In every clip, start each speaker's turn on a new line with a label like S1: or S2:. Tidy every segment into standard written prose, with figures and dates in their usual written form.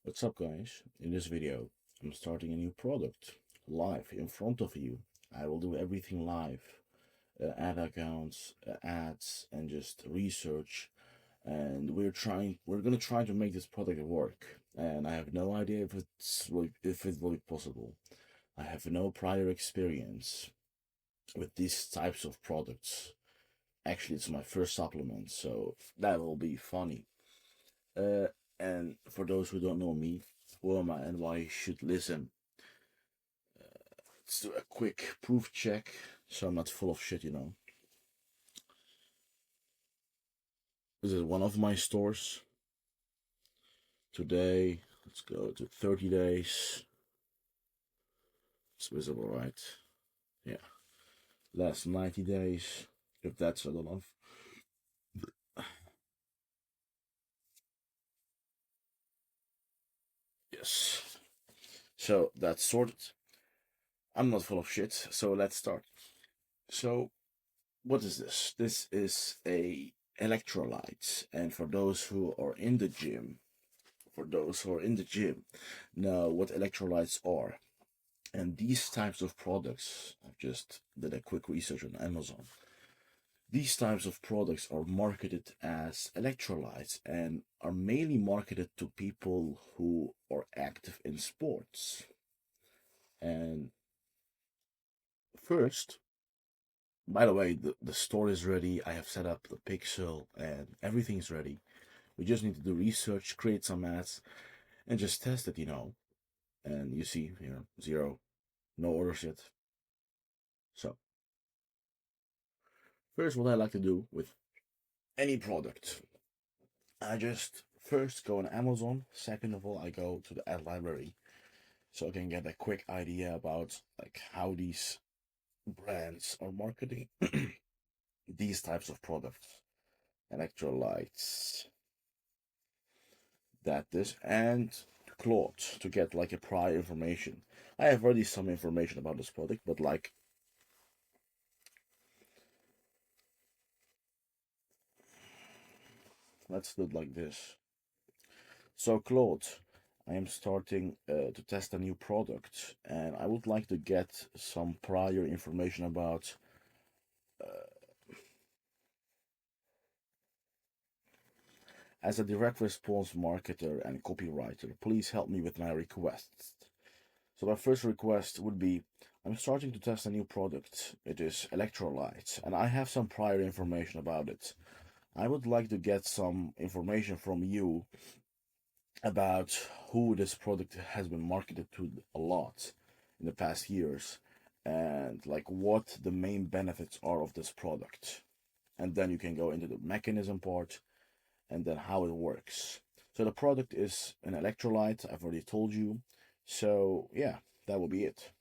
S1: What's up, guys? In this video, I'm starting a new product live in front of you. I will do everything live, ad accounts, ads, and just research. And we're gonna try to make this product work. And I have no idea if it will be possible. I have no prior experience with these types of products. Actually, it's my first supplement, so that will be funny. Uh, and for those who don't know me, who am I and why you should listen? Let's do a quick proof check so I'm not full of shit. This is one of my stores. Today, let's go to 30 days. It's visible, right? Yeah. Last 90 days, if that's not enough. Yes. So that's sorted. I'm not full of shit, so let's start. So, what is this? This is a electrolyte, and for those who are in the gym, know what electrolytes are. And these types of products, I've just did a quick research on Amazon. These types of products are marketed as electrolytes and are mainly marketed to people who are active in sports. And first, by the way, the store is ready. I have set up the pixel and everything's ready. We just need to do research, create some ads, and just test it. And you see here, zero, no orders yet. So, first, what I like to do with any product, I just first go on Amazon. Second of all, I go to the ad library so I can get a quick idea about like how these brands are marketing these types of products, electrolytes, and Claude to get like a prior information. I have already some information about this product, but like let's do it like this. So Claude, I am starting to test a new product, and I would like to get some prior information about. As a direct response marketer and copywriter, please help me with my requests. So my first request would be, I'm starting to test a new product. It is electrolytes, and I have some prior information about it. I would like to get some information from you about who this product has been marketed to a lot in the past years and like what the main benefits are of this product. And then you can go into the mechanism part and then how it works. So the product is an electrolyte, I've already told you. So yeah, that will be it.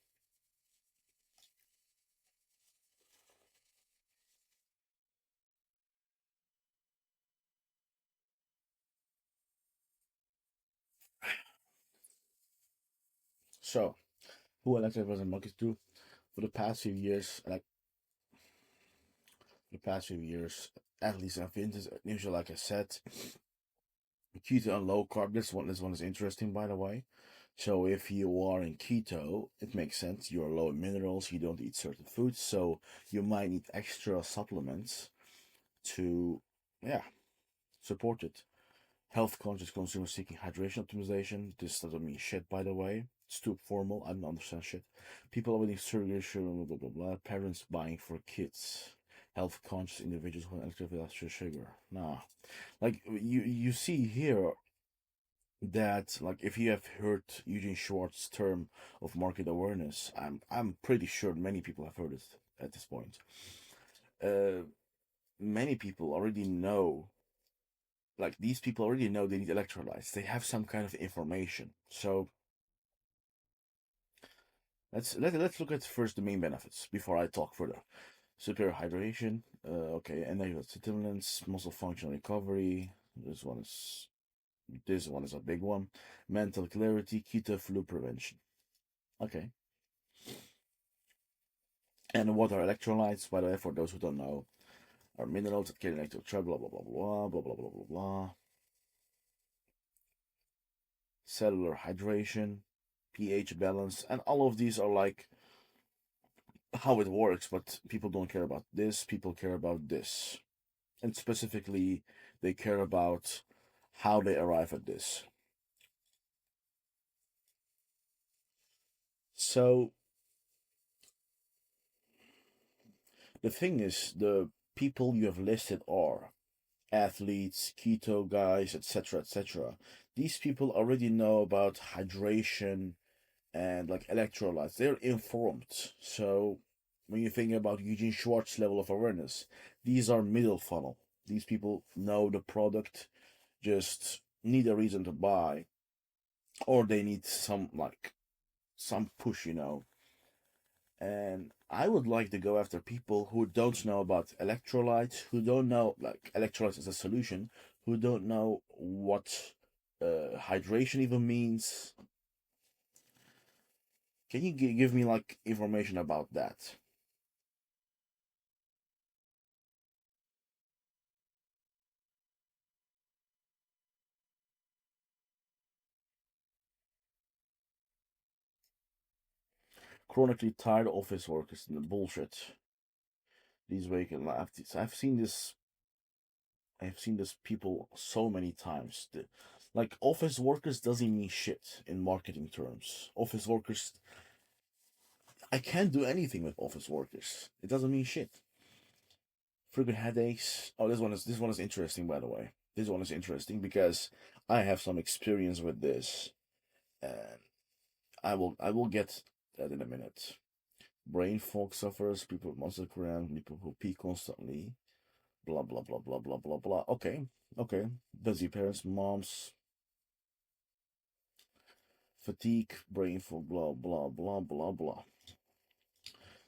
S1: So, who electrolyte was marketed to? For the past few years, athletes and fitness, usually like I said, keto and low carb. This one is interesting, by the way. So if you are in keto, it makes sense. You're low in minerals, you don't eat certain foods, so you might need extra supplements to, yeah, support it. Health conscious consumer seeking hydration optimization. This doesn't mean shit, by the way. It's too formal. I don't understand shit. People avoiding surgery, blah, blah, blah, blah. Parents buying for kids. Health conscious individuals who active with extra sugar. Nah. Like, you see here that, like, if you have heard Eugene Schwartz's term of market awareness, I'm pretty sure many people have heard it at this point. Uh, Many people already know, like these people already know they need electrolytes. They have some kind of information. So let's look at first the main benefits before I talk further. Superior hydration, okay, and then you got stimulants, muscle function recovery. This one is a big one. Mental clarity, keto flu prevention. Okay, and what are electrolytes? By the way, for those who don't know, are minerals that carry electric charge. Blah blah blah blah blah blah blah blah blah blah. cellular hydration, pH balance, and all of these are like how it works, but people don't care about this, people care about this. And specifically, they care about how they arrive at this. So the thing is, the people you have listed are athletes, keto guys, etc., etc. These people already know about hydration and like electrolytes. They're informed. So when you think about Eugene Schwartz level of awareness, these are middle funnel. These people know the product, just need a reason to buy, or they need some push, And I would like to go after people who don't know about electrolytes, who don't know like electrolytes as a solution, who don't know what hydration even means. Can you give me like information about that? Chronically tired office workers and the bullshit. These vacant lefties. I've seen this people so many times. Like office workers doesn't mean shit in marketing terms. Office workers, I can't do anything with office workers. It doesn't mean shit. Frequent headaches. Oh, this one is interesting, by the way. This one is interesting because I have some experience with this, and I will get that in a minute. Brain fog sufferers, people with muscle cramp, people who pee constantly, blah blah blah blah blah blah blah. Okay, okay. Busy parents, moms, fatigue, brain fog, blah blah blah blah blah.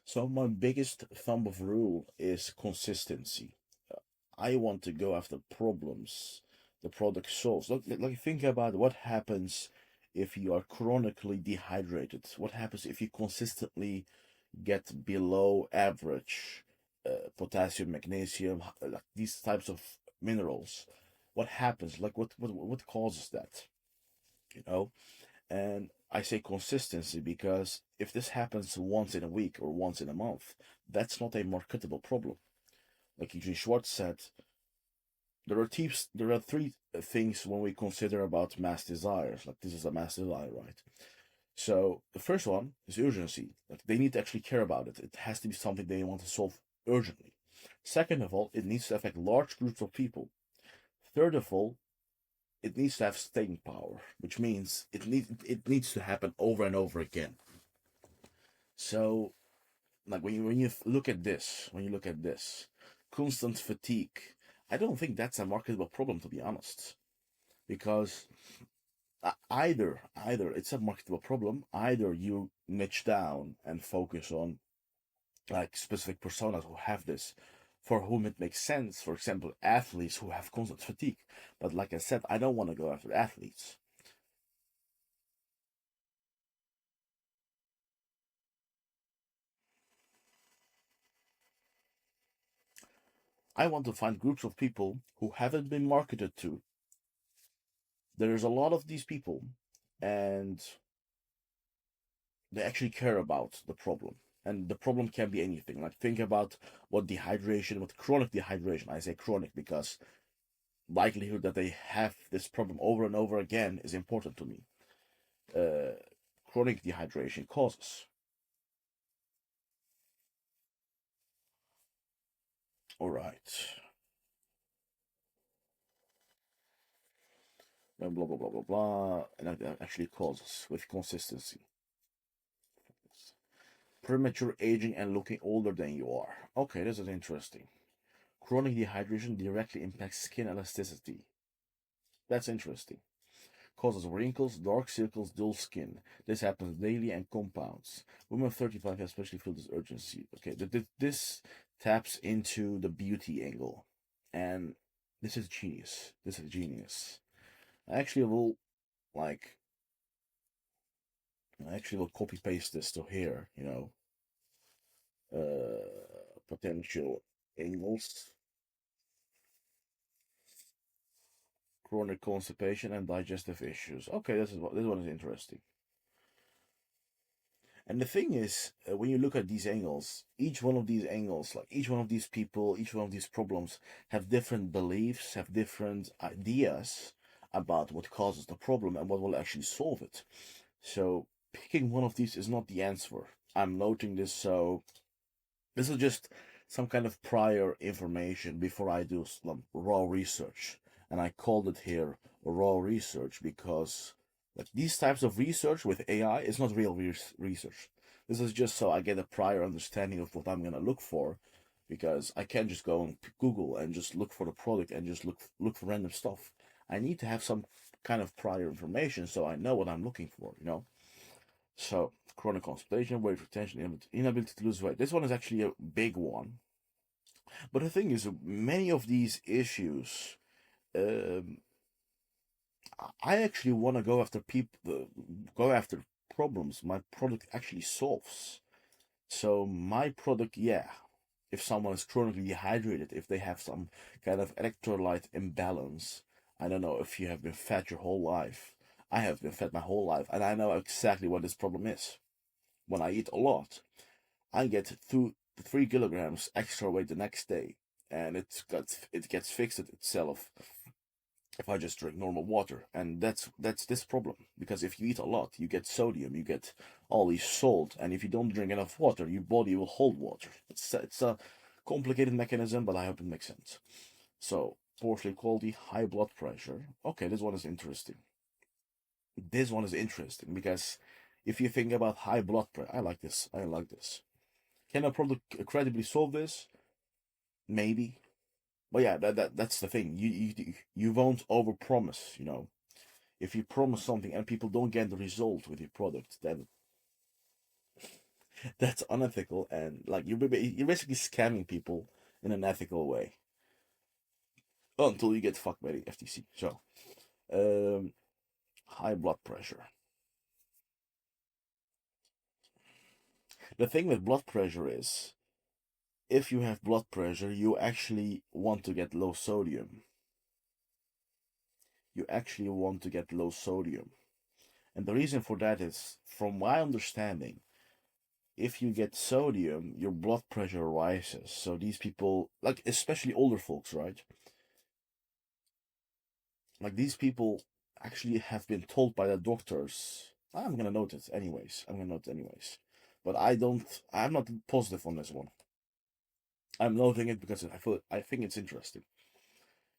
S1: So my biggest thumb of rule is consistency. I want to go after problems the product solves. Like think about what happens if you are chronically dehydrated. What happens if you consistently get below average potassium, magnesium, like these types of minerals? What happens? Like what causes that? You know? And I say consistency because if this happens once in a week or once in a month, that's not a marketable problem. Like Eugene Schwartz said, there are three things when we consider about mass desires. Like this is a mass desire, right? So the first one is urgency. Like they need to actually care about it. It has to be something they want to solve urgently. Second of all, it needs to affect large groups of people. Third of all, it needs to have staying power, which means it needs to happen over and over again. So like when you look at this, constant fatigue, I don't think that's a marketable problem, to be honest, because either it's a marketable problem, either you niche down and focus on like specific personas who have this, for whom it makes sense. For example, athletes who have constant fatigue. But like I said, I don't want to go after athletes. I want to find groups of people who haven't been marketed to. There's a lot of these people, and they actually care about the problem. And the problem can be anything. Like think about what chronic dehydration. I say chronic because likelihood that they have this problem over and over again is important to me. Uh, Chronic dehydration causes. All right. And blah blah blah blah blah. And that actually causes with consistency. Premature aging and looking older than you are. Okay, this is interesting. Chronic dehydration directly impacts skin elasticity. That's interesting. Causes wrinkles, dark circles, dull skin. This happens daily and compounds. Women 35 especially feel this urgency. Okay, this taps into the beauty angle. And this is genius. This is genius. I actually will, like, I actually will copy paste this to here, potential angles. chronic constipation and digestive issues. Okay, this one is interesting. And the thing is, when you look at these angles, each one of these angles, like each one of these people, each one of these problems have different beliefs, have different ideas about what causes the problem and what will actually solve it. So picking one of these is not the answer. I'm noting this, so this is just some kind of prior information before I do some raw research. And I called it here raw research because like these types of research with AI is not real research. This is just so I get a prior understanding of what I'm gonna look for, because I can't just go on Google and just look for the product and just look for random stuff. I need to have some kind of prior information so I know what I'm looking for, you know? So, chronic constipation, weight retention, inability to lose weight. This one is actually a big one. But the thing is, many of these issues, um, I actually want to go after problems my product actually solves. So my product, yeah, if someone is chronically dehydrated, if they have some kind of electrolyte imbalance, I don't know if you have been fat your whole life. I have been fat my whole life, and I know exactly what this problem is. When I eat a lot, I get 2 to 3 kilograms extra weight the next day, and it gets fixed itself if I just drink normal water. And that's this problem, because if you eat a lot, you get sodium, you get all these salt, and if you don't drink enough water, your body will hold water. It's a complicated mechanism, but I hope it makes sense. So poorly quality, high blood pressure. Okay, this one is interesting. This one is interesting because if you think about high blood pressure, I like this. I like this. Can a product credibly solve this? Maybe. But yeah, that's the thing. You won't overpromise, you know. If you promise something and people don't get the result with your product, then that's unethical, and like you're basically scamming people in an ethical way until you get fucked by the FTC. So, um, high blood pressure. The thing with blood pressure is, if you have blood pressure, you actually want to get low sodium. You actually want to get low sodium. And the reason for that is, from my understanding, if you get sodium, your blood pressure rises. So these people, like especially older folks, right? Like these people actually have been told by the doctors. I'm gonna note it anyways. I'm gonna note it anyways. But I'm not positive on this one. I'm noting it because I think it's interesting.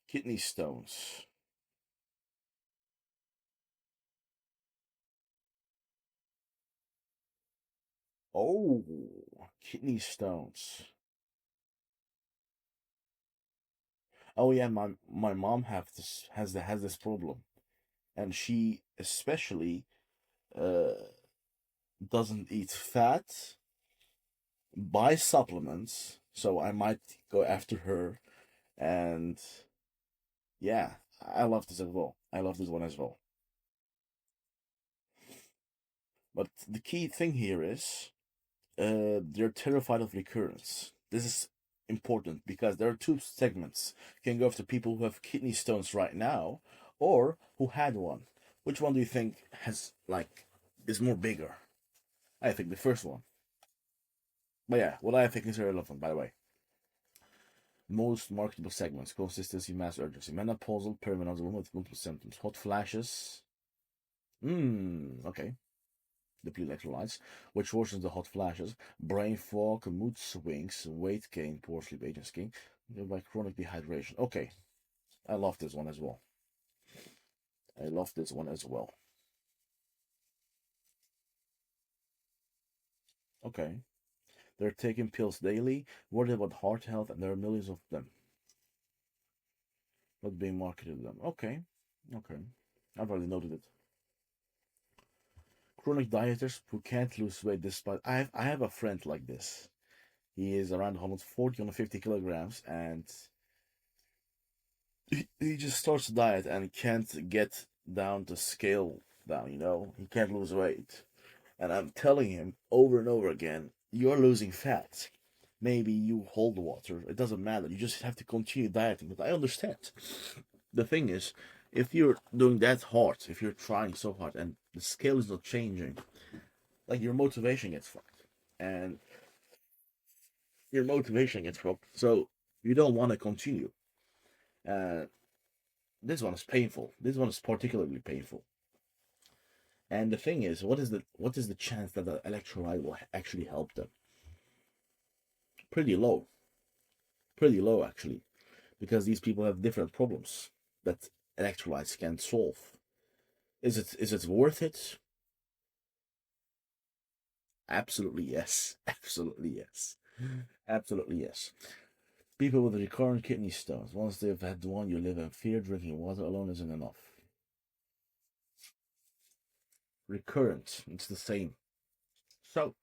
S1: Kidney stones. Oh, kidney stones. Oh yeah, my mom has this problem, and she especially uh doesn't eat fat, buys supplements. So I might go after her, and yeah, I love this as well. I love this one as well. But the key thing here is they're terrified of recurrence. This is important because there are two segments. You can go after people who have kidney stones right now or who had one. Which one do you think has like is more bigger? I think the first one. But yeah, what I think is irrelevant, by the way. Most marketable segments: consistency, mass urgency, menopausal, perimenopause, women with multiple symptoms, hot flashes. Okay. Deplete electrolytes, which worsens the hot flashes, brain fog, mood swings, weight gain, poor sleep, aging skin, by chronic dehydration. Okay, I love this one as well. I love this one as well. Okay, they're taking pills daily, worried about heart health, and there are millions of them not being marketed to them. Okay, okay, I've already noted it. Chronic dieters who can't lose weight despite. I have a friend like this. He is around 140, 150 kilograms, and he just starts a diet and can't get down to scale down, you know? He can't lose weight. And I'm telling him over and over again, you're losing fat. Maybe you hold water. It doesn't matter. You just have to continue dieting. But I understand. The thing is, If you're doing that hard, if you're trying so hard and the scale is not changing, like your motivation gets fucked. And your motivation gets fucked. So you don't want to continue. Uh, this one is painful. This one is particularly painful. And the thing is, what is the chance that the electrolyte will actually help them? Pretty low. Pretty low actually. Because these people have different problems that electrolytes can solve. Is it worth it? Absolutely yes. Absolutely yes. Absolutely yes. People with recurrent kidney stones, once they've had one, you live in fear. Drinking water alone isn't enough. Recurrent, it's the same. So,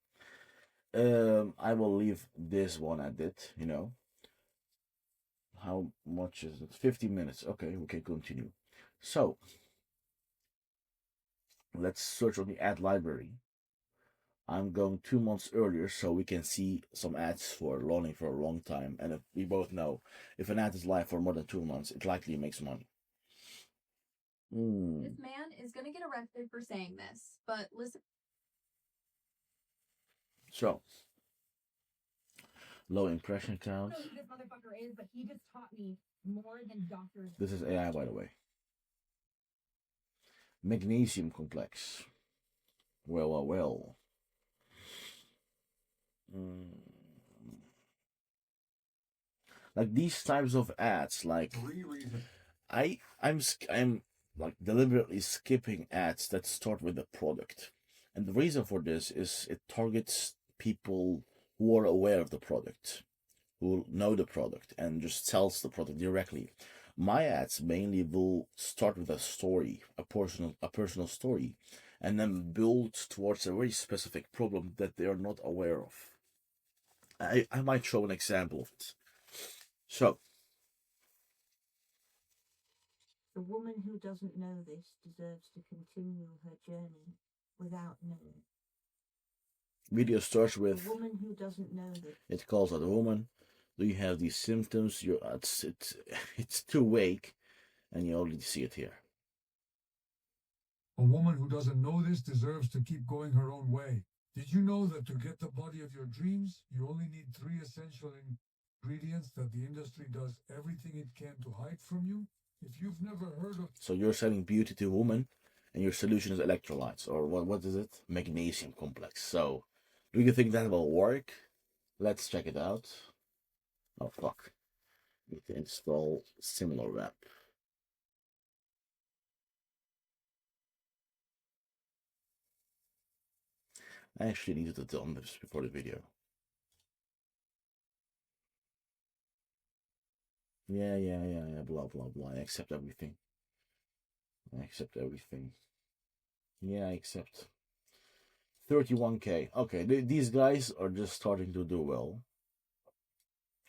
S1: I will leave this one at it. How much is it? 50 minutes. Okay, we can continue. So, let's search on the ad library. I'm going 2 months earlier so we can see some ads for loaning for a long time. And if we both know if an ad is live for more than 2 months, it likely makes money.
S2: This man is gonna get arrested for saying this, but listen.
S1: So, low impression count.
S2: I don't know who this motherfucker is, but he just taught me more than doctors.
S1: This is AI, by the way. Magnesium complex. Well. Mm. Like these types of ads, like I'm like deliberately skipping ads that start with the product, and the reason for this is it targets people who are aware of the product, who know the product, and just sells the product directly. My ads mainly will start with a story, a personal story, and then build towards a very specific problem that they are not aware of. I might show an example of it. So,
S2: The woman who doesn't know this deserves to continue her journey without knowing.
S1: video starts
S2: The
S1: with
S2: woman who doesn't know this.
S1: it calls out a woman. Do you have these symptoms? You're it's too vague, and you already see it here.
S3: A woman who doesn't know this deserves to keep going her own way. Did you know that to get the body of your dreams, you only need 3 essential ingredients that the industry does everything it can to hide from you? If you've never heard of...
S1: So you're selling beauty to women, and your solution is electrolytes, or what is it? Magnesium complex. So, do you think that will work? Let's check it out. Oh fuck. Need to install similar wrap. I actually needed to done this before the video. Yeah, blah blah blah. I accept everything. I accept everything. Yeah, I accept. 31K. Okay, these guys are just starting to do well.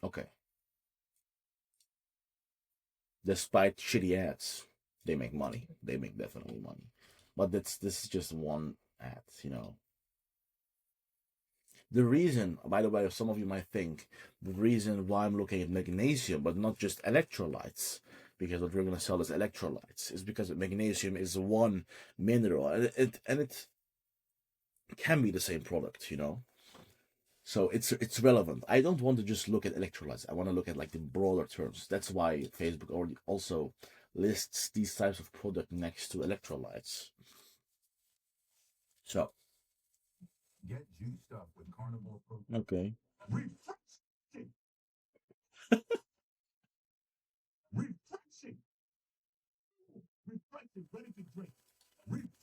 S1: Okay. Despite shitty ads, they make money. They make definitely money. But this is just one ad. The reason, by the way, some of you might think the reason why I'm looking at magnesium, but not just electrolytes, because what we're gonna sell is electrolytes, is because magnesium is one mineral, and it can be the same product. So it's relevant. I don't want to just look at electrolytes. I want to look at like the broader terms. That's why Facebook already also lists these types of product next to electrolytes. So
S3: Get juiced up with carnivore protein.
S1: okay.
S3: Refreshing. Refreshing. Refreshing. Ready to drink.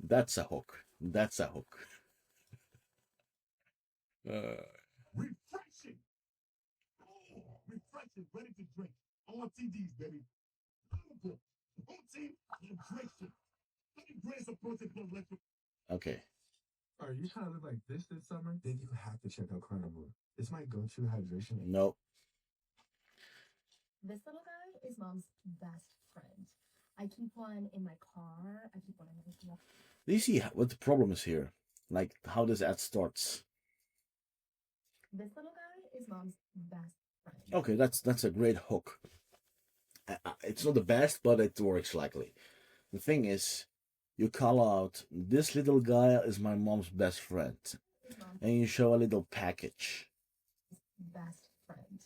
S1: That's a hook. That's a hook.
S3: Refreshing. Oh, refreshing. Ready to drink. All TDs, baby. Powerful. Protein hydration. 30 grams of protein per electron.
S1: Okay.
S3: Are you trying to look like this summer? Then you have to check out Carnivore. It's my go-to hydration.
S1: Nope.
S2: This little guy is mom's best friend. I keep one in my car. I keep one in my...
S1: Do you see what the problem is here? Like how this ad starts.
S2: This little guy is mom's best friend.
S1: Okay, that's a great hook. It's not the best, but it works likely. The thing is, you call out, "This little guy is my mom's best friend," and you show a little package.
S4: Best friend.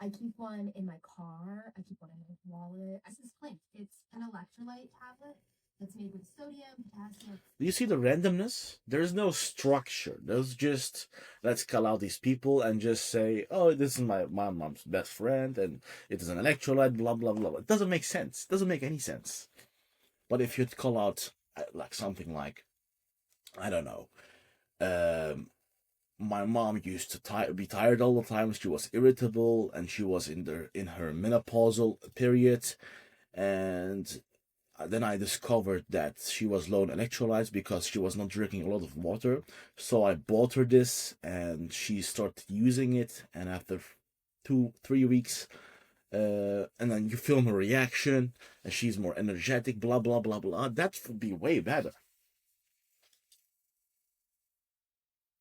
S4: I keep one in my car. I keep one in my wallet. This is plain. It's an electrolyte tablet that's made with sodium, potassium.
S1: Do you see the randomness? There's no structure. There's just, let's call out these people and just say, "Oh, this is my mom's best friend, and it is an electrolyte, blah blah blah." It doesn't make sense. It doesn't make any sense. But if you'd call out like something like, I don't know, um, my mom used to be tired all the time. She was irritable, and she was in her menopausal period, and then I discovered that she was low on electrolytes because she was not drinking a lot of water. So I bought her this, and she started using it. And after 2-3 weeks, and then you film her reaction, and she's more energetic. Blah blah blah blah. That would be way better.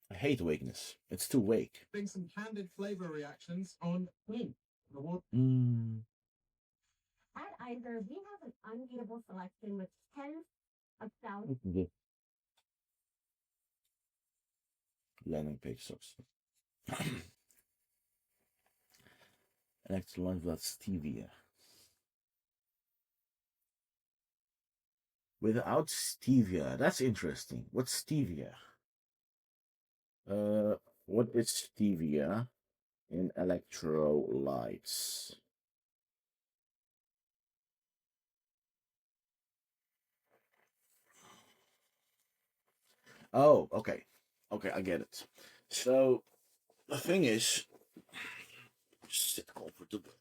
S1: I hate wakeness. It's too wake.
S5: Some candid flavor reactions on
S1: Mm.
S6: At Iser, we have an unbeatable selection with tens of thousands.
S1: Landing page sucks. Electrolyte without stevia. Without stevia, that's interesting. What's stevia? What is stevia in electrolytes? Oh, okay. Okay, I get it. So the thing is, sit comfortably.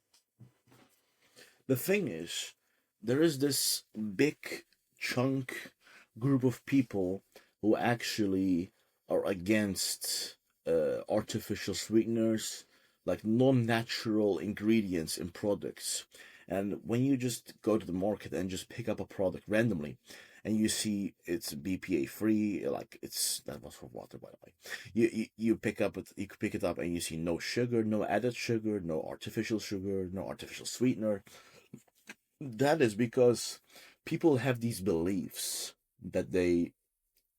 S1: The thing is, there is this big chunk group of people who actually are against artificial sweeteners, like non-natural ingredients in products. And when you just go to the market and just pick up a product randomly, and you see it's BPA free, like that was for water, by the way. You pick it up and you see no sugar, no added sugar, no artificial sugar, no artificial sweetener. That is because people have these beliefs that they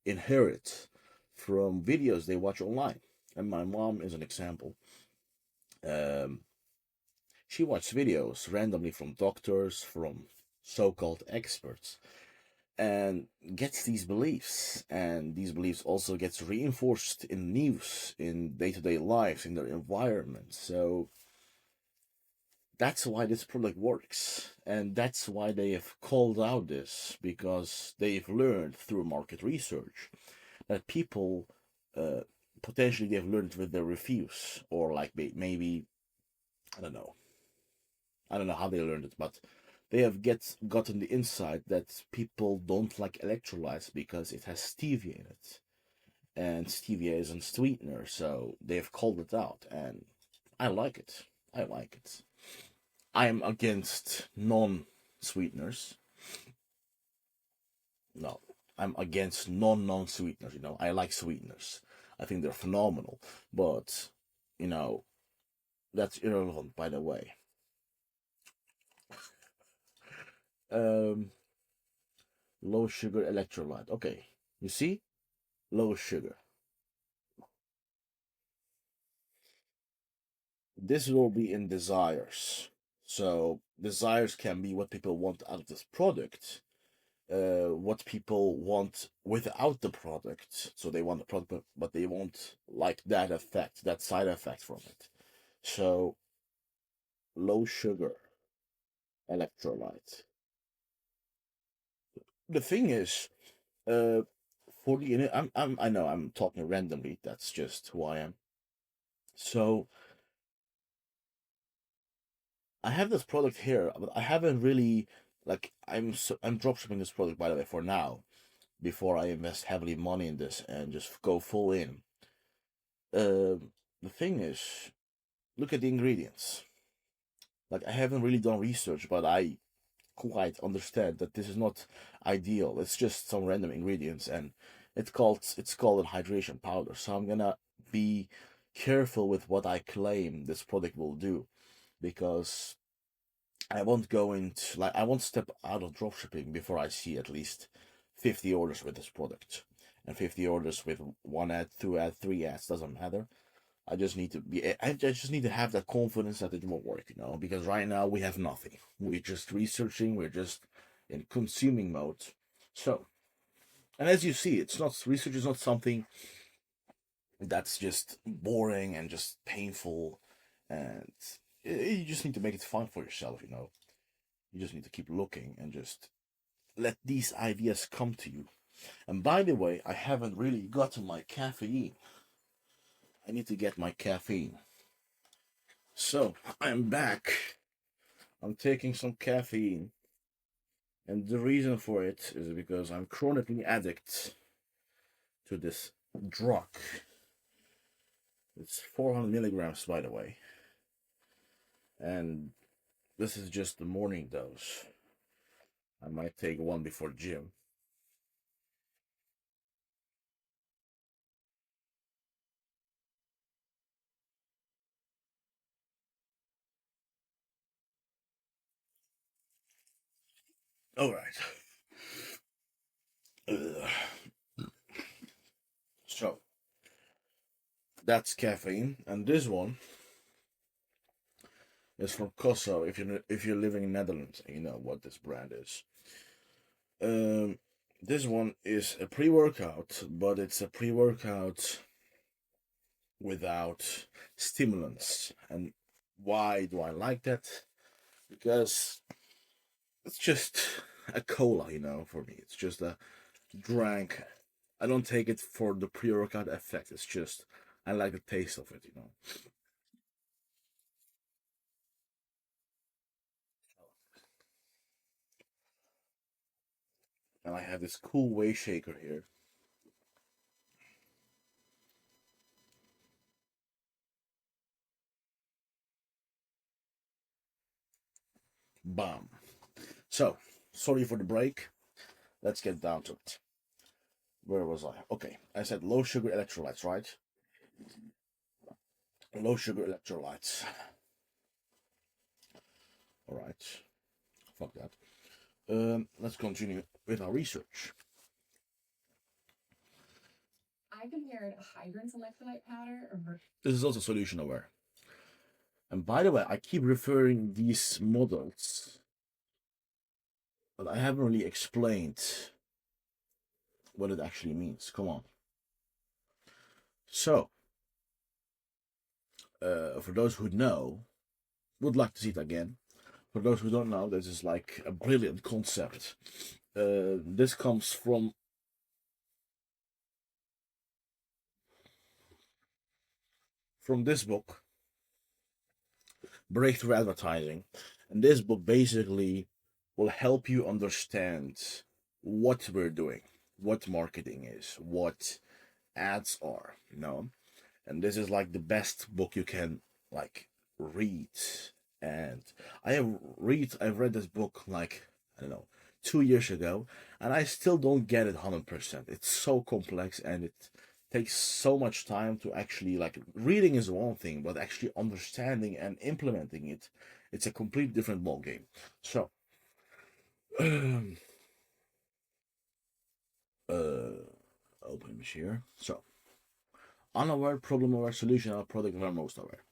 S1: inherit from videos they watch online. And my mom is an example. She watches videos randomly from doctors, from so-called experts, and gets these beliefs. And these beliefs also gets reinforced in news, in day-to-day lives, in their environment. So that's why this product works, and that's why they have called out this, because they've learned through market research that people potentially they've learned with their reviews, or like maybe I don't know how they learned it, but they have gotten the insight that people don't like electrolytes because it has stevia in it, and stevia is a sweetener, so they've called it out, and I like it. I am against non-sweeteners. No, I'm against non-sweeteners. I like sweeteners. I think they're phenomenal. But, that's irrelevant, by the way. Low sugar electrolyte. Okay, you see? Low sugar. This will be in desires. So, desires can be what people want out of this product. What people want without the product. So they want the product, but they won't like that effect, that side effect from it. So low sugar electrolyte. The thing is, I know I'm talking randomly. That's just who I am. So I have this product here, but I haven't really I'm dropshipping this product, by the way, for now, before I invest heavily money in this and just go full in. The thing is, look at the ingredients. Like, I haven't really done research, but I quite understand that this is not ideal. It's just some random ingredients, and it's called a hydration powder. So I'm gonna be careful with what I claim this product will do, because I won't go into like I won't step out of dropshipping before I see at least 50 orders with this product. And 50 orders with 1 ad, 2 ad, 3 ads, doesn't matter. I just need to be I just need to have that confidence that it will work, because right now we have nothing. We're just researching, we're just in consuming mode. So, and as you see, research is not something that's just boring and just painful, and you just need to make it fun for yourself. You just need to keep looking and just let these ideas come to you. And by the way, I haven't really gotten my caffeine. I need to get my caffeine. So, I'm back. I'm taking some caffeine. And the reason for it is because I'm chronically addict to this drug. It's 400 milligrams, by the way. And this is just the morning dose. I might take one before gym. All right. So that's caffeine, and this one is from Kosso. If you're living in Netherlands, and you know what this brand is. This one is a pre-workout, but it's a pre-workout without stimulants. And why do I like that? Because it's just a cola, for me. It's just a drink. I don't take it for the pre-workout effect. It's just I like the taste of it. And I have this cool whey shaker here. Bam. So, sorry for the break. Let's get down to it. Where was I? Okay, I said low sugar electrolytes, right? Low sugar electrolytes. Alright. Fuck that. Let's continue with our research.
S7: I compared Hydrant's electrolyte powder
S1: This is also solution aware. And by the way, I keep referring these models, but I haven't really explained what it actually means. Come on. So, for those who know, would like to see it again. For those who don't know, this is like a brilliant concept. This comes from this book, Breakthrough Advertising. And this book basically will help you understand what we're doing, what marketing is, what ads are, And this is like the best book you can like read. And I've read this book like, I don't know, 2 years ago, and I still don't get it 100%. It's so complex and it takes so much time to actually, like, reading is one thing, but actually understanding and implementing it, it's a complete different ball game. So, open this here. So, unaware, problem aware, solution aware, product aware, most aware.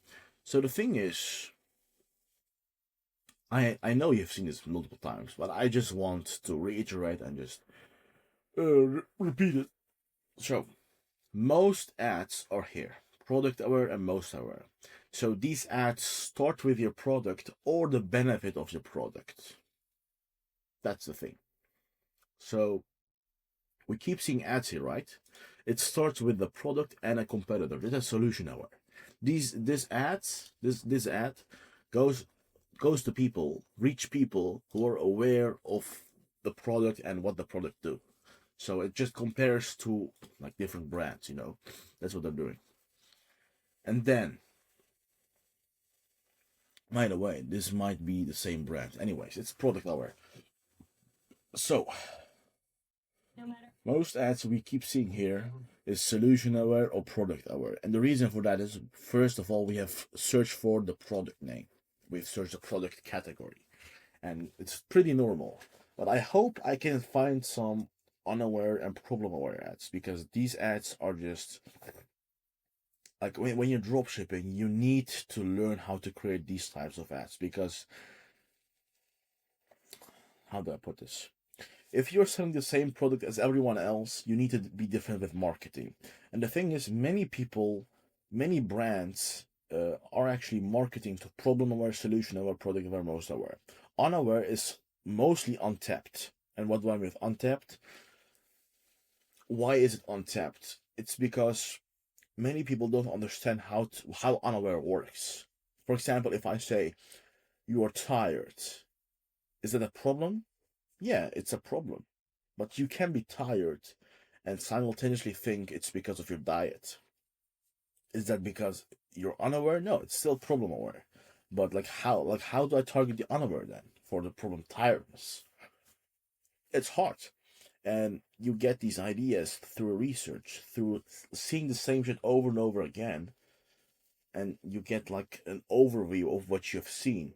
S1: So the thing is, I know you've seen this multiple times, but I just want to reiterate and just repeat it. So, most ads are here, product aware and most aware. So these ads start with your product or the benefit of your product. That's the thing. So we keep seeing ads here, right? It starts with the product and a competitor. This is solution aware. This ad goes to people, reach people who are aware of the product and what the product do. So it just compares to like different brands, That's what they're doing. And then, by the way, this might be the same brand. Anyways, it's product aware. So,
S6: No matter.
S1: most ads we keep seeing here is solution aware or product aware. And the reason for that is, first of all, we have searched for the product name. We've searched the product category. and it's pretty normal. But I hope I can find some unaware and problem aware ads, because these ads are just like when you're drop shipping, you need to learn how to create these types of ads, because how do I put this? If you're selling the same product as everyone else, you need to be different with marketing. And the thing is, many people, many brands are actually marketing to problem aware, solution aware, product aware, most aware. Unaware is mostly untapped. And what do I mean with untapped? Why is it untapped? It's because many people don't understand how unaware works. For example, if I say you are tired, is that a problem? Yeah, it's a problem. But you can be tired and simultaneously think it's because of your diet. Is that because you're unaware? No, it's still problem aware. But how do I target the unaware then for the problem tiredness? It's hard. And you get these ideas through research, through seeing the same shit over and over again, and you get like an overview of what you've seen.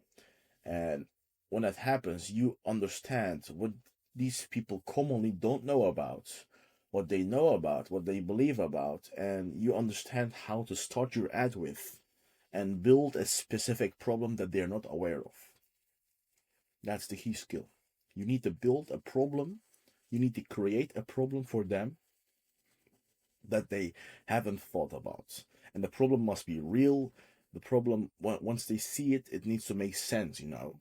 S1: And when that happens, you understand what these people commonly don't know about, what they know about, what they believe about, and you understand how to start your ad with and build a specific problem that they're not aware of. That's the key skill. You need to build a problem, you need to create a problem for them that they haven't thought about. And the problem must be real. The problem, once they see it, it needs to make sense, you know.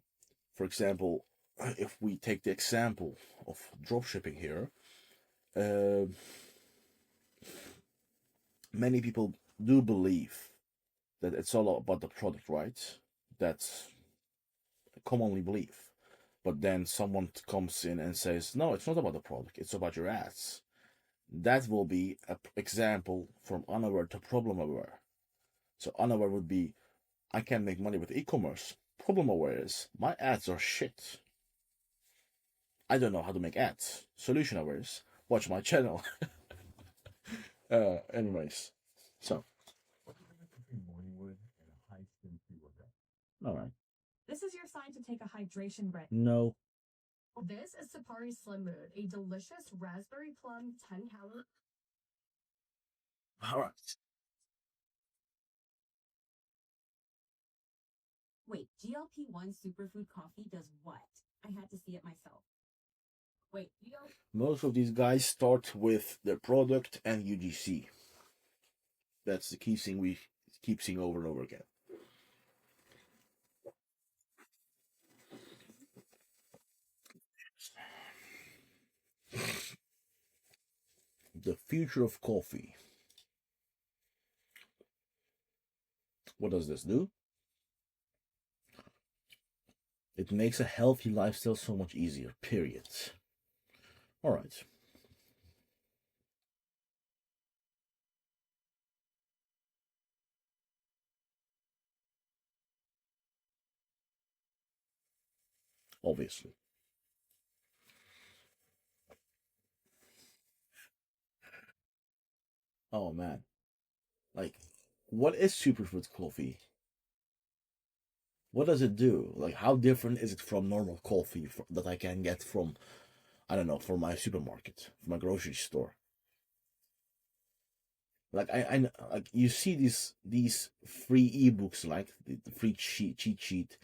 S1: For example, if we take the example of dropshipping here, many people do believe that it's all about the product, right? That's a commonly belief. But then someone comes in and says, no, it's not about the product, it's about your ads. That will be an example from unaware to problem aware. So unaware would be, I can make money with e-commerce. Problem aware is, my ads are shit. I don't know how to make ads. Solution aware is, watch my channel. Anyways, so. All right.
S7: This is your sign to take a hydration break.
S1: No.
S4: This is Sapari Slim Mood, a delicious raspberry plum 10-calorie.
S1: All right.
S6: Wait, GLP-1 superfood coffee does what? I had to see it myself. Wait,
S1: Most of these guys start with their product and UGC. That's the key thing we keep seeing over and over again. The future of coffee. What does this do? It makes a healthy lifestyle so much easier, period. All right. Obviously. Oh man. Like, what is superfood coffee? What does it do? Like, how different is it from normal coffee that I can get from, I don't know, from my supermarket, from my grocery store? Like I like you see these free ebooks, like the free cheat sheet,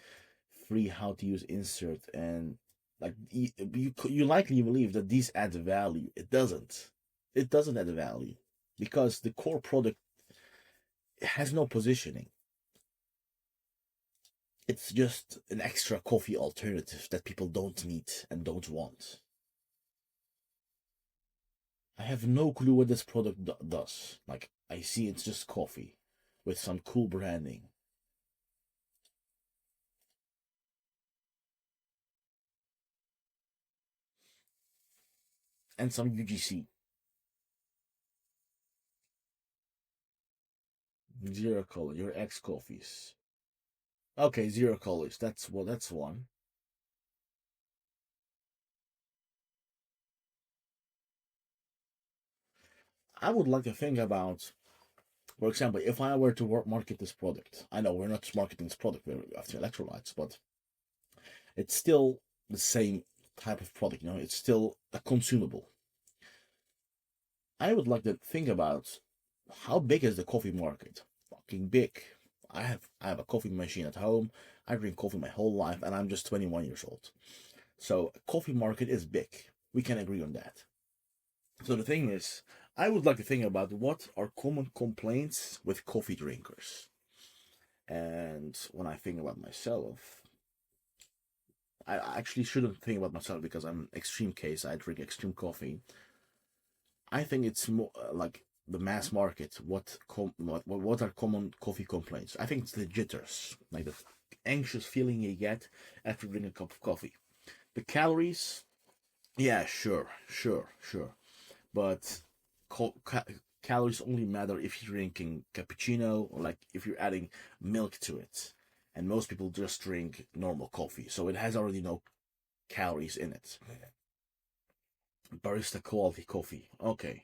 S1: free how to use insert, and like you likely believe that these add value. It doesn't. It doesn't add value because the core product has no positioning. It's just an extra coffee alternative that people don't need and don't want. I have no clue what this product does. Like, I see it's just coffee with some cool branding. And some UGC. Zero color, your ex coffees. Okay, zero colors. That's one. I would like to think about, for example, if I were to market this product. I know we're not marketing this product, we're after electrolytes, but it's still the same type of product, it's still a consumable. I would like to think about how big is the coffee market? Fucking big. I have a coffee machine at home. I drink coffee my whole life, and I'm just 21 years old. So coffee market is big. We can agree on that. So the thing is, I would like to think about what are common complaints with coffee drinkers. And when I think about myself, I actually shouldn't think about myself because I'm an extreme case. I drink extreme coffee. I think it's more like the mass market. What are common coffee complaints? I think it's the jitters, like the anxious feeling you get after drinking a cup of coffee. The calories, yeah, sure, but calories only matter if you're drinking cappuccino or like if you're adding milk to it. And most people just drink normal coffee, so it has already no calories in it. Barista quality coffee, okay.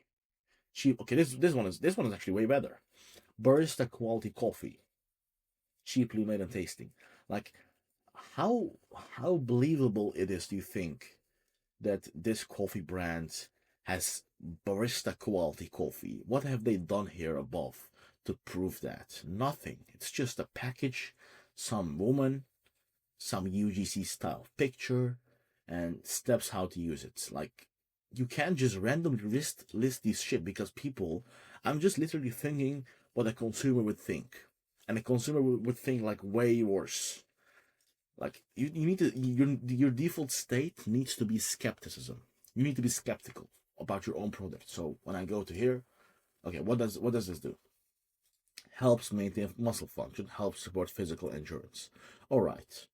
S1: Cheap. Okay, this one is actually way better. Barista quality coffee, cheaply made and tasting. Like, how believable it is, do you think, that this coffee brand has barista quality coffee? What have they done here above to prove that? Nothing. It's just a package, some woman, some UGC style picture, and steps how to use it. Like, you can't just randomly list this shit because I'm just literally thinking what a consumer would think. And a consumer would think like way worse. Like, you need to, your default state needs to be skepticism. You need to be skeptical about your own product. So when I go to here, okay, what does this do? Helps maintain muscle function, helps support physical endurance. All right.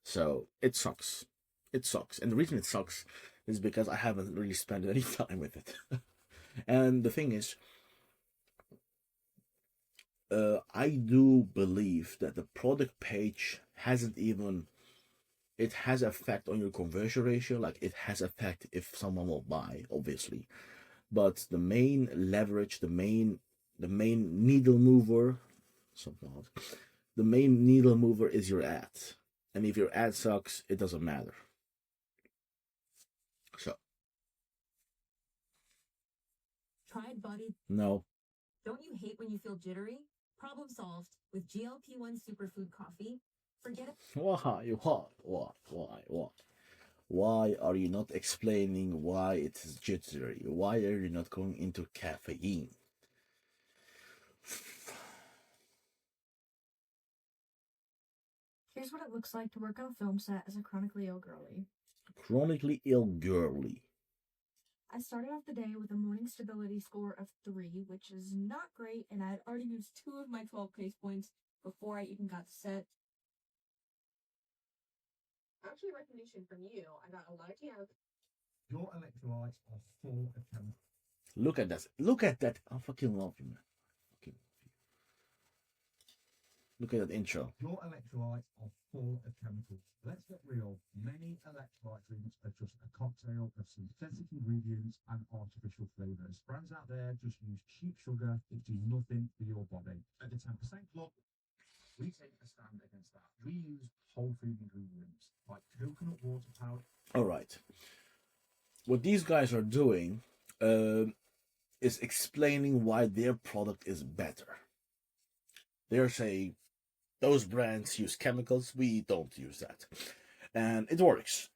S1: So it sucks. It sucks. And the reason it sucks is because I haven't really spent any time with it. And the thing is, I do believe that the product page it has effect on your conversion ratio. Like, it has effect if someone will buy, obviously. But the main leverage, the main needle mover, the main needle mover is your ad. And if your ad sucks, it doesn't matter. So.
S8: Tried body.
S1: No.
S8: Don't you hate when you feel jittery? Problem solved with GLP-1 superfood coffee. Forget it.
S1: Why are you not explaining why it is jittery? Why are you not going into caffeine?
S9: Here's what it looks like to work on a film set as a chronically ill girly.
S1: Chronically ill girly.
S9: I started off the day with a morning stability score of 3, which is not great, and I had already used 2 of my 12 case points before I even got set.
S7: Actually, a recommendation from you. I got a lot of TM.
S3: Your electrolytes are full of chemicals.
S1: Look at that. Look at that. I fucking love you, man. Look at that intro.
S3: Your electrolytes are full of chemicals. Let's get real. Many electrolyte drinks are just a cocktail of synthetic ingredients and artificial flavors. Brands out there just use cheap sugar that do nothing for your body. At the 10% Club, we take a stand against that. We use whole food ingredients like coconut water powder.
S1: All right. What these guys are doing is explaining why their product is better. They're saying, those brands use chemicals, we don't use that. And it works.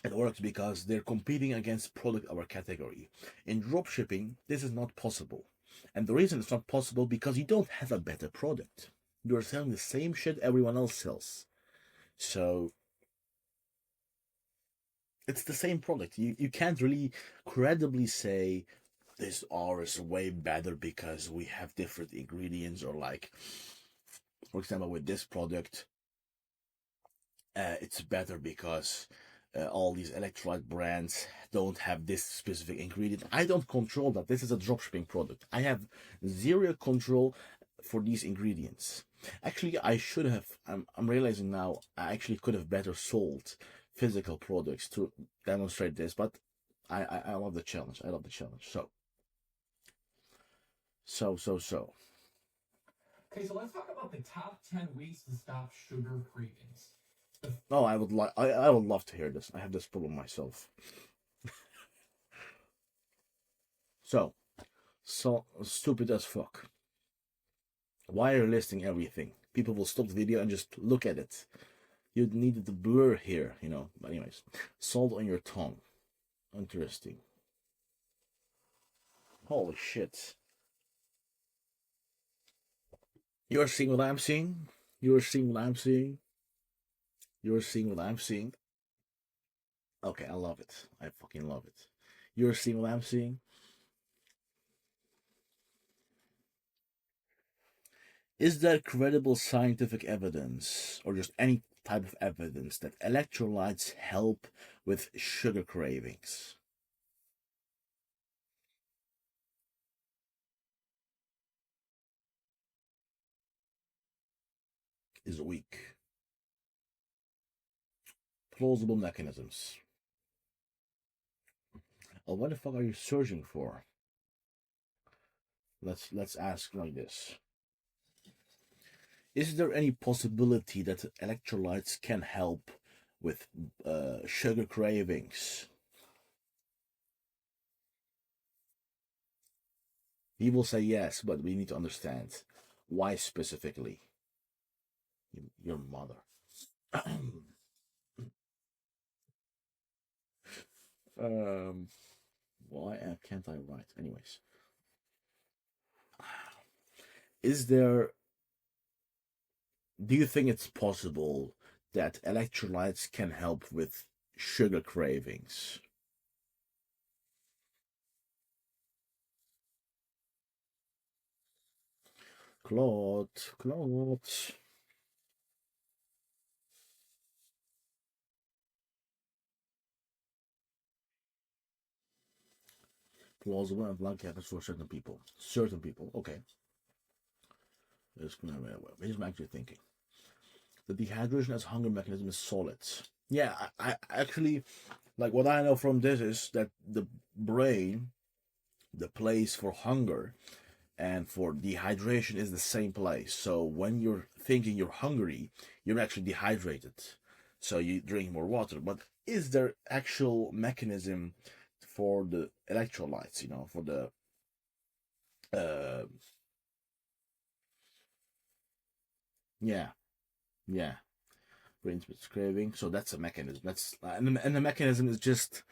S1: It works because they're competing against product of our category. In dropshipping, this is not possible. And the reason it's not possible because you don't have a better product. You're selling the same shit everyone else sells. So it's the same product. You can't really credibly say this ours is way better because we have different ingredients, or like, for example, with this product, it's better because all these electrolyte brands don't have this specific ingredient. I don't control that. This is a dropshipping product. I have zero control for these ingredients. Actually, I should have. I'm realizing now I actually could have better sold physical products to demonstrate this, but I love the challenge. I love the challenge. So.
S5: Okay, so let's talk about the top 10 ways to stop sugar cravings.
S1: Oh, I would love to hear this. I have this problem myself. So, stupid as fuck. Why are you listing everything? People will stop the video and just look at it. You needed the blur here, you know. But anyways, salt on your tongue. Interesting. Holy shit. You're seeing what I'm seeing? You're seeing what I'm seeing? You're seeing what I'm seeing? Okay, I love it. I fucking love it. You're seeing what I'm seeing? Is there credible scientific evidence, or just any type of evidence, that electrolytes help with sugar cravings? Is weak. Plausible mechanisms. Oh, what the fuck are you searching for? Let's ask like this. Is there any possibility that electrolytes can help with sugar cravings? He will say yes, but we need to understand why specifically. Your mother. Why can't I write? Anyways, is there? Do you think it's possible that electrolytes can help with sugar cravings? Claude. Plausible and blank happens for certain people. Certain people, okay. Here's what I'm actually thinking. The dehydration as hunger mechanism is solid. Yeah, I actually, like, what I know from this is that the brain, the place for hunger and for dehydration is the same place. So when you're thinking you're hungry, you're actually dehydrated. So you drink more water. But is there actual mechanism for the electrolytes, you know, for the yeah, yeah, brain craving. So that's a mechanism. That's and the mechanism is just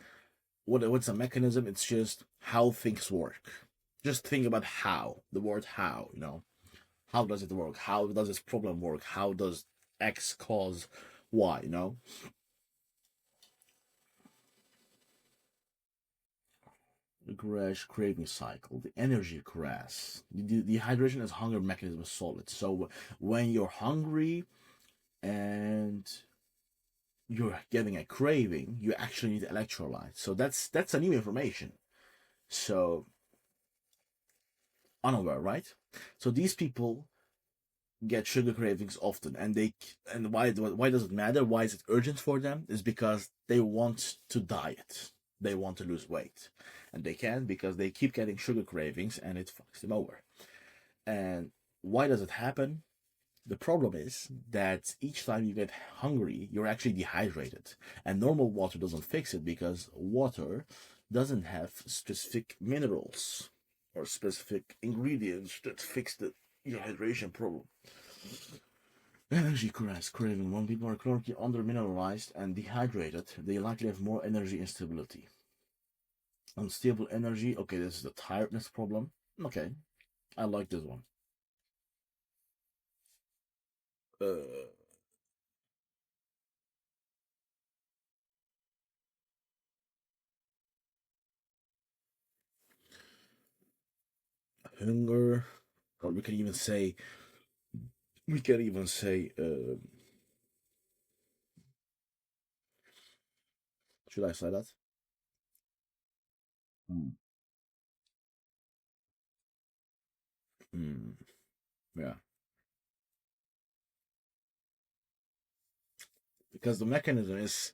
S1: what's a mechanism? It's just how things work. Just think about how, the word how, you know. How does it work? How does this problem work? How does X cause Y, you know? The crash craving cycle, the energy crash. The dehydration as hunger mechanism is solid. So when you're hungry and you're getting a craving, you actually need electrolytes. So that's a new information. So unaware, right? So these people get sugar cravings often, and why does it matter? Why is it urgent for them? Is because they want to diet, they want to lose weight, and they can't because they keep getting sugar cravings, and it fucks them over. And why does it happen? The problem is that each time you get hungry, you're actually dehydrated, and normal water doesn't fix it because water doesn't have specific minerals or specific ingredients that fix the dehydration problem. Energy craving. When people are chronically undermineralized and dehydrated, they likely have more energy instability. Unstable energy. Okay, this is the tiredness problem. Okay, I like this one. Uh, Hunger. Or we can even say. We can even say. Should I say that? Hmm. Hmm. Yeah. Because the mechanism is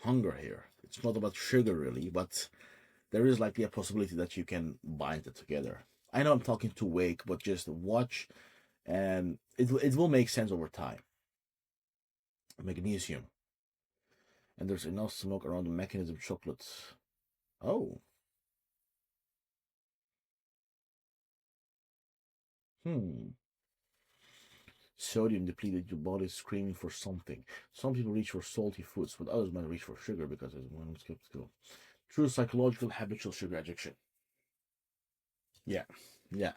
S1: hunger here. It's not about sugar really, but there is likely a possibility that you can bind it together. I know I'm talking too vague, but just watch and it will make sense over time. Magnesium. And there's enough smoke around the mechanism of chocolate. Oh. Sodium depleted, your body is screaming for something. Some people reach for salty foods, but others might reach for sugar because it's one skeptical. True psychological habitual sugar addiction. Yeah, yeah.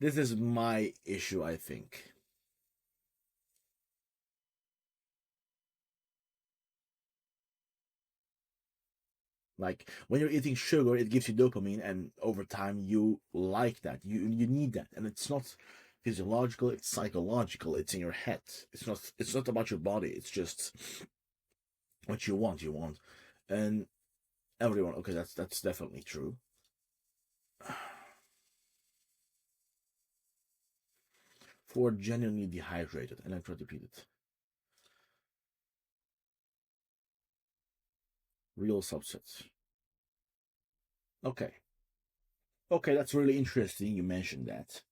S1: This is my issue, I think. Like when you're eating sugar, it gives you dopamine, and over time you like that. You need that, and it's not physiological; it's psychological. It's in your head. It's not about your body. It's just what you want. You want, and everyone. Okay, that's definitely true. For genuinely dehydrated, and I try to repeat it. Real subsets. Okay. Okay, that's really interesting you mentioned that.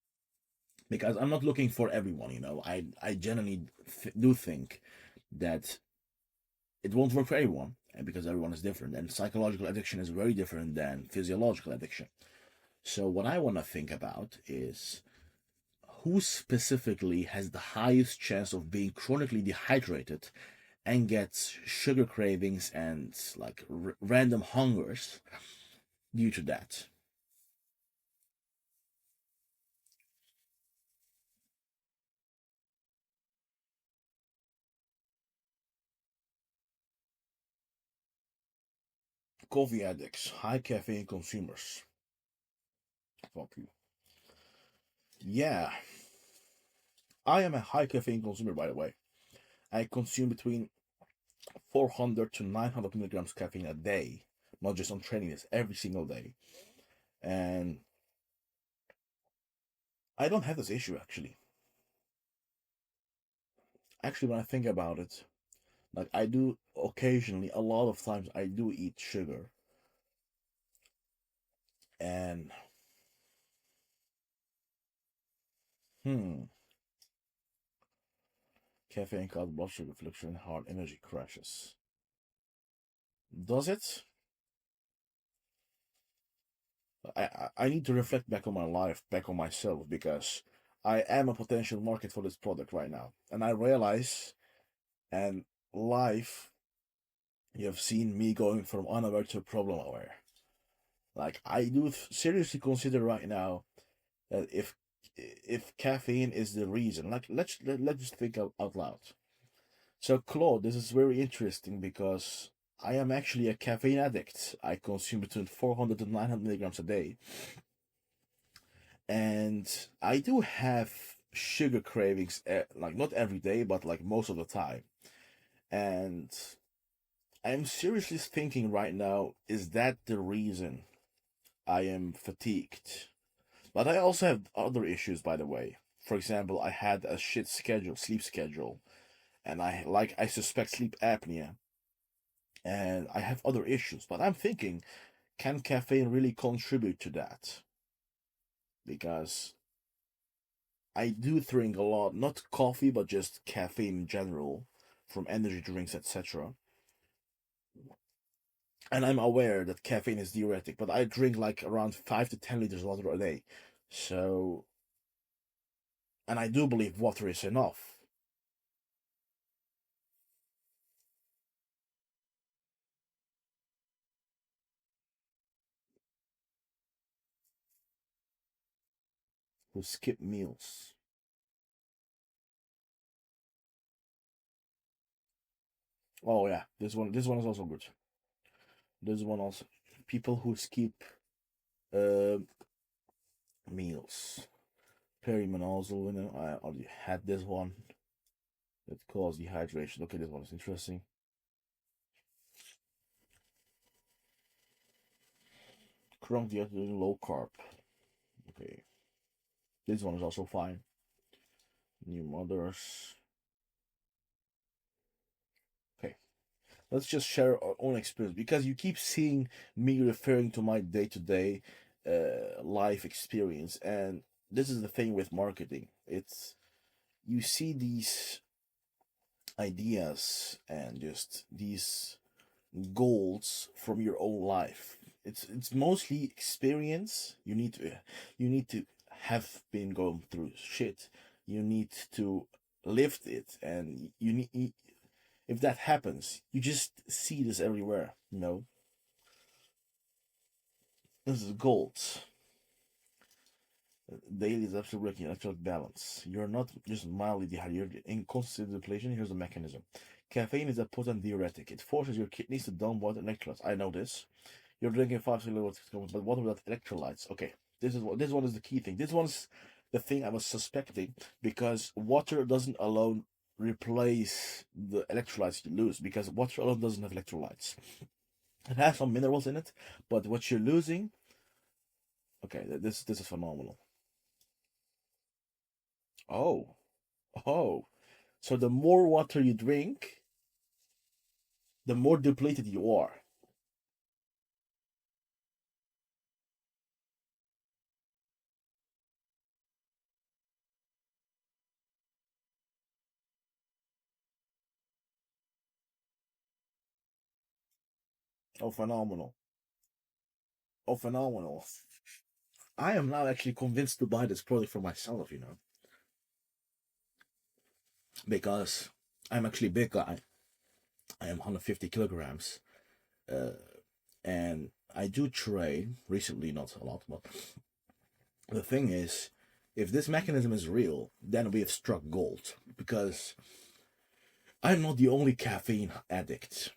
S1: Because I'm not looking for everyone, I genuinely do think that it won't work for everyone, and because everyone is different, and psychological addiction is very different than physiological addiction. So what I want to think about is who specifically has the highest chance of being chronically dehydrated and gets sugar cravings and like random hungers due to that. Coffee addicts, high caffeine consumers. Fuck you. Yeah, I am a high caffeine consumer, by the way. I consume between 400 to 900 milligrams caffeine a day, not just on training days, every single day. And I don't have this issue actually. Actually, when I think about it, like I do occasionally, a lot of times I do eat sugar. And hmm, caffeine causes blood sugar fluctuation and heart energy crashes. Does it? I need to reflect back on my life, back on myself, because I am a potential market for this product right now. And I realize, and life, you have seen me going from unaware to problem aware. Like I do seriously consider right now that if caffeine is the reason, like let's just think out loud. So Claude, this is very interesting because I am actually a caffeine addict. I consume between 400 to 900 milligrams a day. And I do have sugar cravings, like not every day, but like most of the time. And I'm seriously thinking right now, is that the reason I am fatigued? But I also have other issues, by the way. For example, I had a shit sleep schedule, and I suspect sleep apnea, and I have other issues. But I'm thinking, can caffeine really contribute to that? Because I do drink a lot, not coffee, but just caffeine in general, from energy drinks, etc. And I'm aware that caffeine is diuretic, but I drink like around 5 to 10 liters of water a day. So, and I do believe water is enough. Who skip meals. Oh yeah, this one is also good. This one also, people who skip uh, meals. Perimenousal, I already had this one. That causes dehydration. Okay, this one is interesting. Chronic dehydration, low carb. Okay, this one is also fine. New mothers. Okay, let's just share our own experience because you keep seeing me referring to my day-to-day life experience, and this is the thing with marketing. It's you see these ideas and just these goals from your own life. It's mostly experience. You need to have been going through shit. You need to live it, and if that happens, you just see this everywhere. This is gold. Daily is absolutely breaking electrolyte balance. You're not just mildly dehydrated. In constant depletion, here's the mechanism. Caffeine is a potent diuretic. It forces your kidneys to dump water and electrolytes. I know this. You're drinking 5 kilograms, but water without electrolytes. Okay, this one is the key thing. This one's the thing I was suspecting, because water doesn't alone replace the electrolytes you lose, because water alone doesn't have electrolytes. It has some minerals in it, but what you're losing. Okay, this is phenomenal. Oh, oh. So the more water you drink, the more depleted you are. Oh, phenomenal. Oh, phenomenal. I am now actually convinced to buy this product for myself, because I'm actually a big guy. I am 150 kilograms. And I do train recently, not a lot, but the thing is, if this mechanism is real, then we have struck gold, because I'm not the only caffeine addict.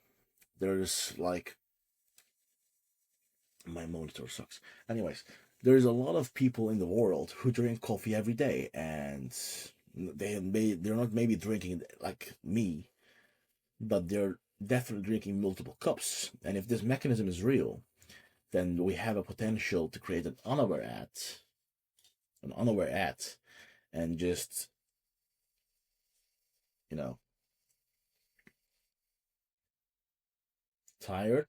S1: There's like, my monitor sucks. Anyways, there's a lot of people in the world who drink coffee every day, and they're not maybe drinking like me, but they're definitely drinking multiple cups. And if this mechanism is real, then we have a potential to create an unaware ad, and just, you know, tired,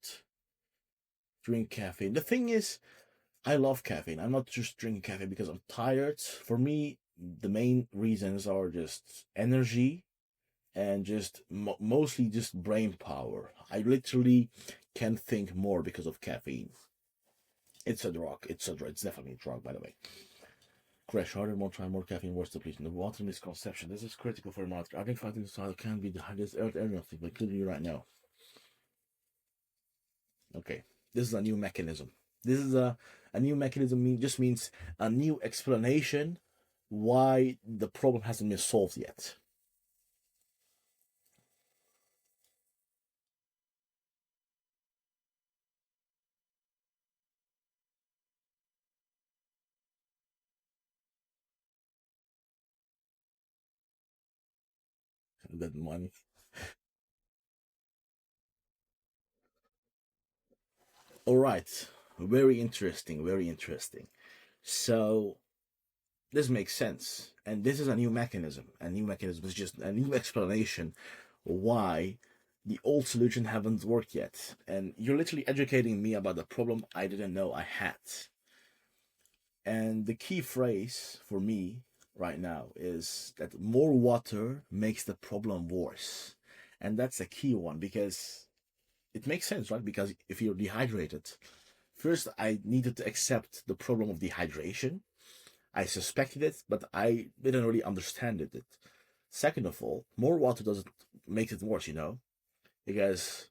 S1: drink caffeine. The thing is, I love caffeine. I'm not just drinking caffeine because I'm tired. For me, the main reasons are just energy and just mostly just brain power. I literally can think more because of caffeine. It's a drug. It's definitely a drug, by the way. Crash harder, more time, more caffeine, worse depletion. The water misconception. This is critical for a monitor. I think fighting style can be the hardest area, but including you right now. Okay, this is a new mechanism. This is a new mechanism. Just means a new explanation why the problem hasn't been solved yet. That money. All right, very interesting. Very interesting. So this makes sense, and this is a new mechanism. A new mechanism is just a new explanation why the old solution haven't worked yet. And you're literally educating me about the problem I didn't know I had. And the key phrase for me right now is that more water makes the problem worse. And that's a key one, because it makes sense, right? Because if you're dehydrated, first I needed to accept the problem of dehydration. I suspected it, but I didn't really understand it. Second of all, more water doesn't make it worse, because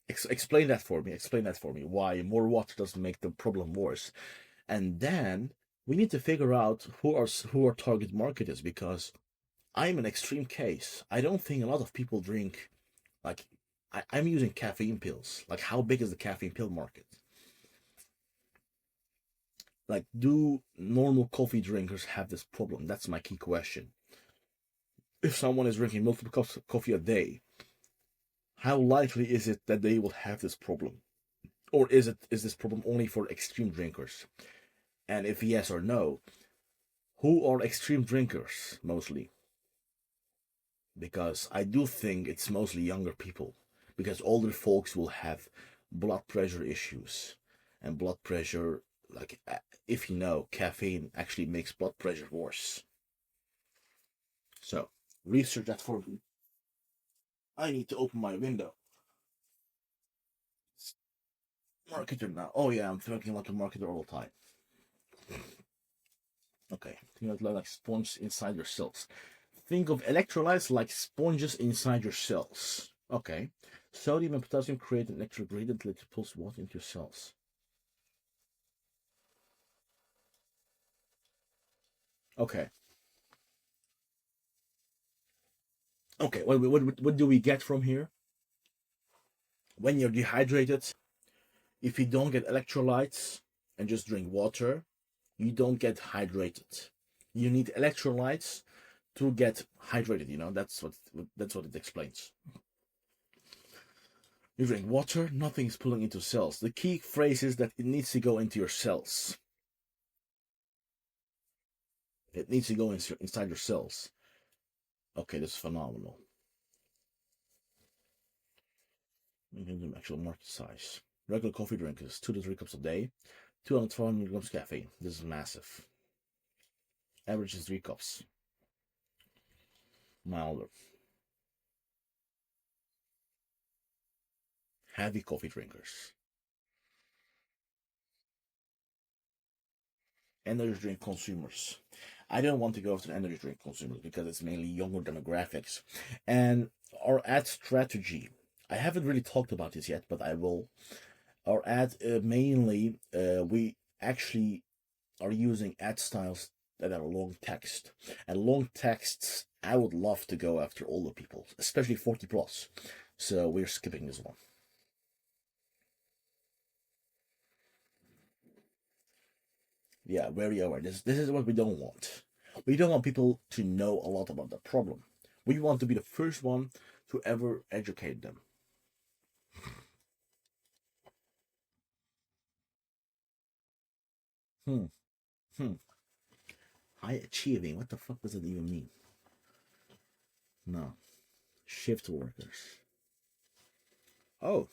S1: explain that for me. Explain that for me. Why more water doesn't make the problem worse? And then we need to figure out who our target market is, because I'm an extreme case. I don't think a lot of people drink, like, I'm using caffeine pills. Like, how big is the caffeine pill market? Like, do normal coffee drinkers have this problem? That's my key question. If someone is drinking multiple cups of coffee a day, how likely is it that they will have this problem? Or is this problem only for extreme drinkers? And if yes or no, who are extreme drinkers mostly? Because I do think it's mostly younger people, because older folks will have blood pressure issues, and blood pressure, like, if you know, caffeine actually makes blood pressure worse. So research that for me. I need to open my window. Marketer now. Oh yeah, I'm thinking like a marketer all the time. Okay, think of like sponge inside your cells. Think of electrolytes like sponges inside your cells. Okay. Sodium and potassium create an electric gradient that pulls water into your cells. Okay. Okay, what do we get from here? When you're dehydrated, if you don't get electrolytes and just drink water, you don't get hydrated. You need electrolytes to get hydrated, you know, that's what it explains. You drink water, nothing is pulling into cells. The key phrase is that it needs to go into your cells. It needs to go inside your cells. Okay, this is phenomenal. Actual market size. Regular coffee drinkers, 2 to 3 cups a day, 212 milligrams caffeine. This is massive. Average is 3 cups. Milder. Heavy coffee drinkers. Energy drink consumers. I don't want to go after energy drink consumers because it's mainly younger demographics. And our ad strategy, I haven't really talked about this yet, but I will. Our ad mainly, we actually are using ad styles that are long text. And long texts, I would love to go after older people, especially 40 plus. So we're skipping this one. Yeah, very aware. This is what we don't want. We don't want people to know a lot about the problem. We want to be the first one to ever educate them. High achieving. What the fuck does it even mean? No. Shift workers. Oh.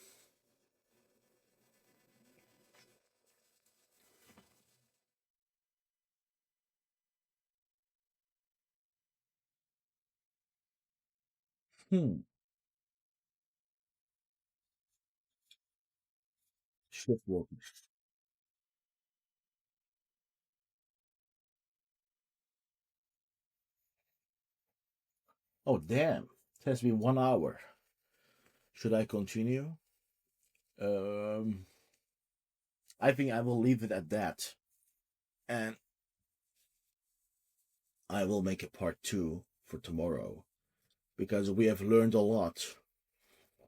S1: Shift workers. Oh, damn. It has been 1 hour. Should I continue? I think I will leave it at that. And I will make a part 2 for tomorrow. Because we have learned a lot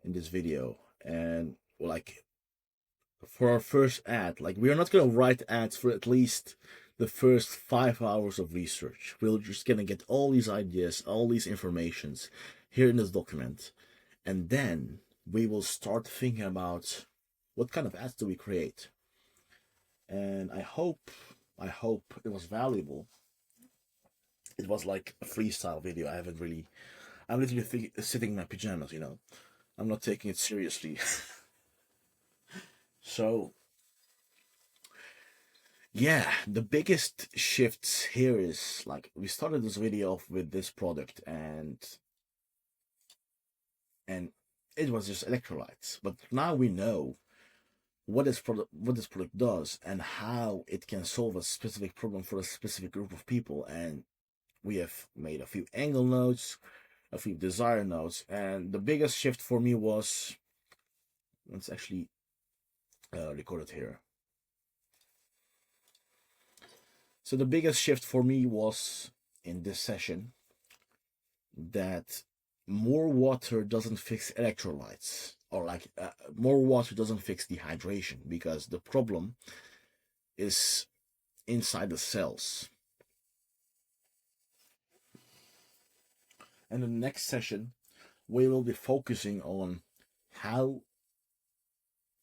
S1: in this video. And, like, for our first ad, like, we are not going to write ads for at least the first 5 hours of research. We're just going to get all these ideas, all these informations here in this document. And then we will start thinking about what kind of ads do we create. And I hope it was valuable. It was like a freestyle video. I'm literally sitting in my pajamas, you know. I'm not taking it seriously. So, yeah, the biggest shifts here is, like, we started this video off with this product and it was just electrolytes. But now we know what this product does and how it can solve a specific problem for a specific group of people. And we have made a few angle notes, a few desire notes, and the biggest shift for me was, let's actually record it here. So the biggest shift for me was in this session that more water doesn't fix electrolytes, or like more water doesn't fix dehydration, because the problem is inside the cells. And in the next session, we will be focusing on how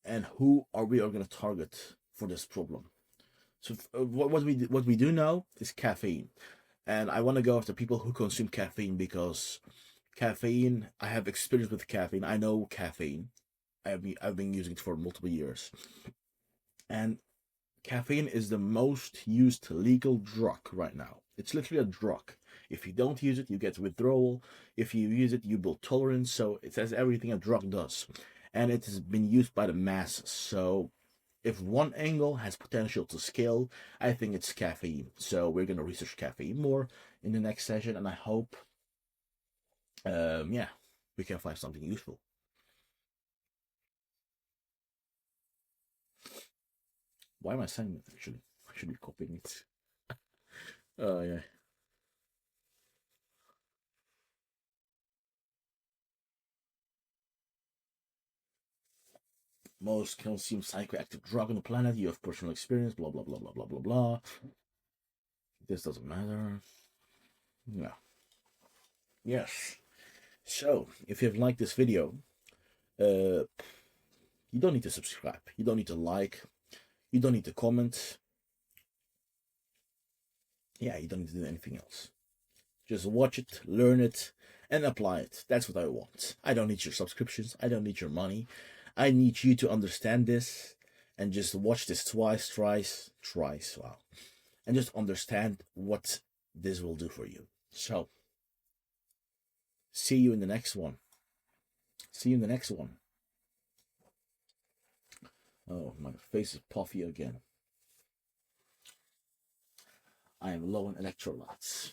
S1: and who we are going to target for this problem. So what we do know is caffeine, and I want to go after people who consume caffeine because caffeine. I have experience with caffeine. I know caffeine. I've been using it for multiple years, and caffeine is the most used legal drug right now. It's literally a drug. If you don't use it, you get withdrawal. If you use it, you build tolerance. So it says everything a drug does. And it has been used by the masses. So if one angle has potential to scale, I think it's caffeine. So we're going to research caffeine more in the next session. And I hope, yeah, we can find something useful. Why am I saying that, actually? I should be copying it. Oh, yeah. Most consumed psychoactive drug on the planet. You have personal experience, blah, blah, blah, blah, blah, blah, blah. This doesn't matter. Yeah. Yes. So, if you've liked this video, you don't need to subscribe. You don't need to like. You don't need to comment. Yeah, you don't need to do anything else. Just watch it, learn it, and apply it. That's what I want. I don't need your subscriptions. I don't need your money. I need you to understand this and just watch this twice, wow. And just understand what this will do for you. So, see you in the next one. See you in the next one. Oh, my face is puffy again. I am low in electrolytes.